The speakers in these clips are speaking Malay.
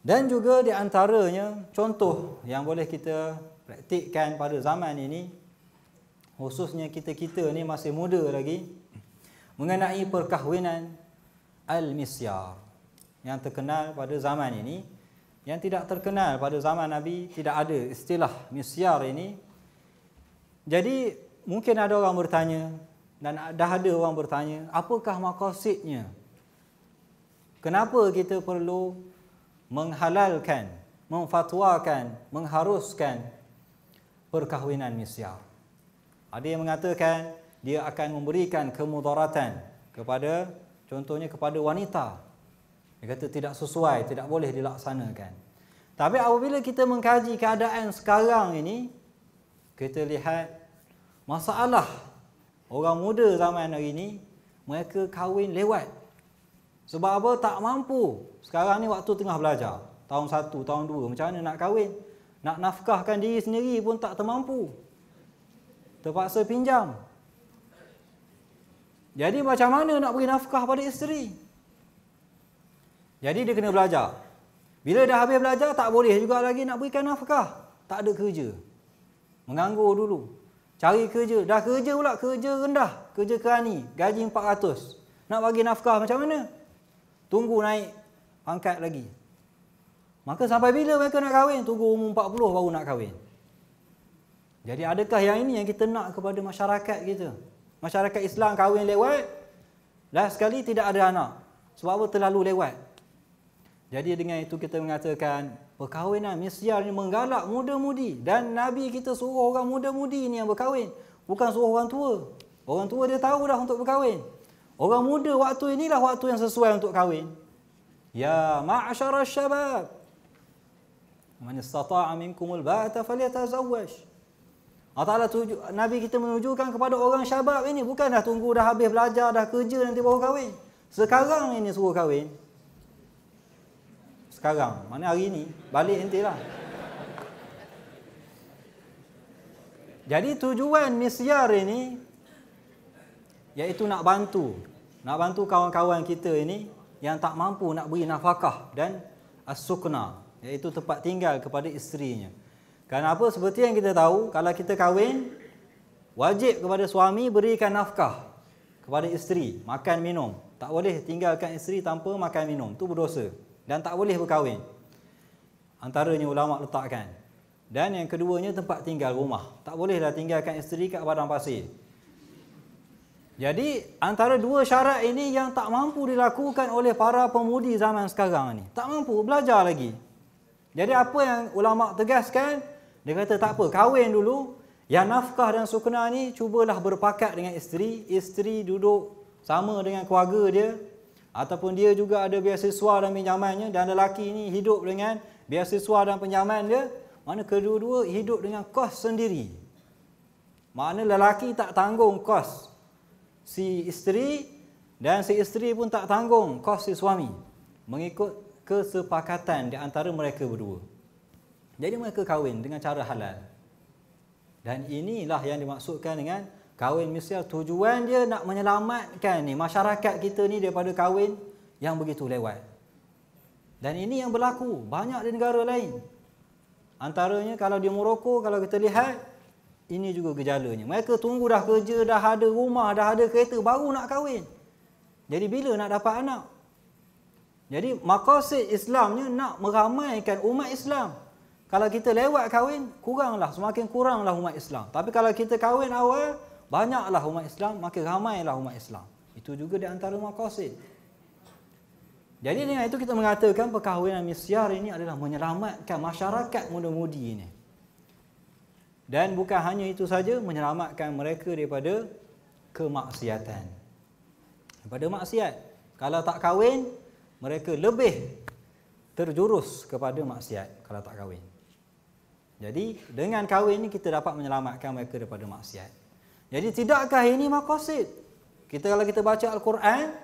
Dan juga di antaranya contoh yang boleh kita praktikkan pada zaman ini, khususnya kita-kita ni masih muda lagi, mengenai perkahwinan al-misyar yang terkenal pada zaman ini. Yang tidak terkenal pada zaman Nabi, tidak ada istilah misyar ini. Jadi mungkin ada orang bertanya, dan dah ada orang bertanya, apakah maqasidnya? Kenapa kita perlu menghalalkan, memfatwakan, mengharuskan perkahwinan misyar? Ada yang mengatakan dia akan memberikan kemudaratan kepada, contohnya kepada wanita. Dia kata tidak sesuai, tidak boleh dilaksanakan. Tapi apabila kita mengkaji keadaan sekarang ini, kita lihat masalah orang muda zaman hari ini, mereka kahwin lewat. Sebab apa? Tak mampu. Sekarang ni waktu tengah belajar. Tahun 1, tahun 2. Macam mana nak kahwin? Nak nafkahkan diri sendiri pun tak termampu. Terpaksa pinjam. Jadi macam mana nak beri nafkah pada isteri? Jadi dia kena belajar. Bila dah habis belajar, tak boleh juga lagi nak berikan nafkah. Tak ada kerja. Menganggur dulu. Cari kerja. Dah kerja pula, kerja rendah. Kerja kerani. Gaji 400. Nak bagi nafkah macam mana? Tunggu naik pangkat lagi. Maka sampai bila mereka nak kahwin? Tunggu umur 40 baru nak kahwin. Jadi adakah yang ini yang kita nak kepada masyarakat kita? Masyarakat Islam kahwin lewat, last sekali tidak ada anak. Sebab apa? Terlalu lewat. Jadi dengan itu kita mengatakan perkahwinan misyar ini menggalak muda-mudi. Dan Nabi kita suruh orang muda-mudi ini yang berkahwin. Bukan suruh orang tua. Orang tua dia tahu dah untuk berkahwin. Orang muda waktu inilah waktu yang sesuai untuk kahwin. Ya ma'asyara syabab, man istata'a minkumul ba'ata falyatazawwaj. Allah Ta'ala Nabi kita menunjukkan kepada orang syabab ini, bukan dah tunggu dah habis belajar, dah kerja nanti baru kahwin. Sekarang ini suruh kahwin. Sekarang, mana hari ini? Balik nantilah. Jadi tujuan misyar ini iaitu nak bantu kawan-kawan kita ini yang tak mampu nak beri nafkah dan as-sukna, iaitu tempat tinggal kepada isterinya. Kenapa? Seperti yang kita tahu, kalau kita kahwin, wajib kepada suami berikan nafkah kepada isteri, makan minum. Tak boleh tinggalkan isteri tanpa makan minum, itu berdosa. Dan tak boleh berkahwin. Antaranya ulama letakkan. Dan yang keduanya tempat tinggal rumah. Tak bolehlah tinggalkan isteri kat padang pasir. Jadi antara dua syarat ini yang tak mampu dilakukan oleh para pemudi zaman sekarang ni. Tak mampu belajar lagi. Jadi apa yang ulama tegaskan, dia kata tak apa, kahwin dulu. Yang nafkah dan sukna ni cubalah berpakat dengan isteri. Isteri duduk sama dengan keluarga dia. Ataupun dia juga ada beasiswa dan pinjamannya. Dan lelaki ni hidup dengan beasiswa dan pinjaman dia. Mana kedua-dua hidup dengan kos sendiri. Makna lelaki tak tanggung kos si isteri dan si isteri pun tak tanggung kos si suami, mengikut kesepakatan di antara mereka berdua. Jadi mereka kahwin dengan cara halal. Dan inilah yang dimaksudkan dengan kahwin misyar. Tujuan dia nak menyelamatkan ni masyarakat kita ni daripada kahwin yang begitu lewat. Dan ini yang berlaku banyak di negara lain. Antaranya kalau di Morocco, kalau kita lihat, ini juga gejalanya. Mereka tunggu dah kerja, dah ada rumah, dah ada kereta, baru nak kahwin. Jadi bila nak dapat anak? Jadi maqasid Islamnya nak meramaikan umat Islam. Kalau kita lewat kahwin, kuranglah, semakin kuranglah umat Islam. Tapi kalau kita kahwin awal, banyaklah umat Islam, makin ramailah umat Islam. Itu juga di antara maqasid. Jadi dengan itu kita mengatakan perkahwinan misyar ini adalah menyelamatkan masyarakat muda-mudi ini. Dan bukan hanya itu saja, menyelamatkan mereka daripada kemaksiatan. Daripada maksiat. Kalau tak kahwin, mereka lebih terjurus kepada maksiat kalau tak kahwin. Jadi dengan kahwin ini kita dapat menyelamatkan mereka daripada maksiat. Jadi tidakkah ini maqasid? Kalau kita baca Al-Quran,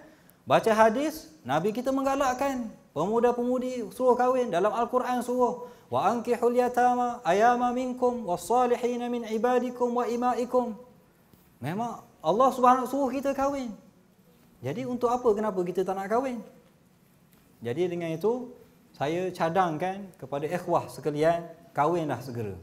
baca hadis, Nabi kita menggalakkan pemuda-pemudi suruh kahwin. Dalam Al-Quran suruh wa ankihul yatama ayama minkum was-salihin min ibadikum wa imaikum. Memang Allah Subhanahu suruh kita kahwin. Jadi untuk apa, kenapa kita tak nak kahwin? Jadi dengan itu saya cadangkan kepada ikhwah sekalian, kahwinlah segera.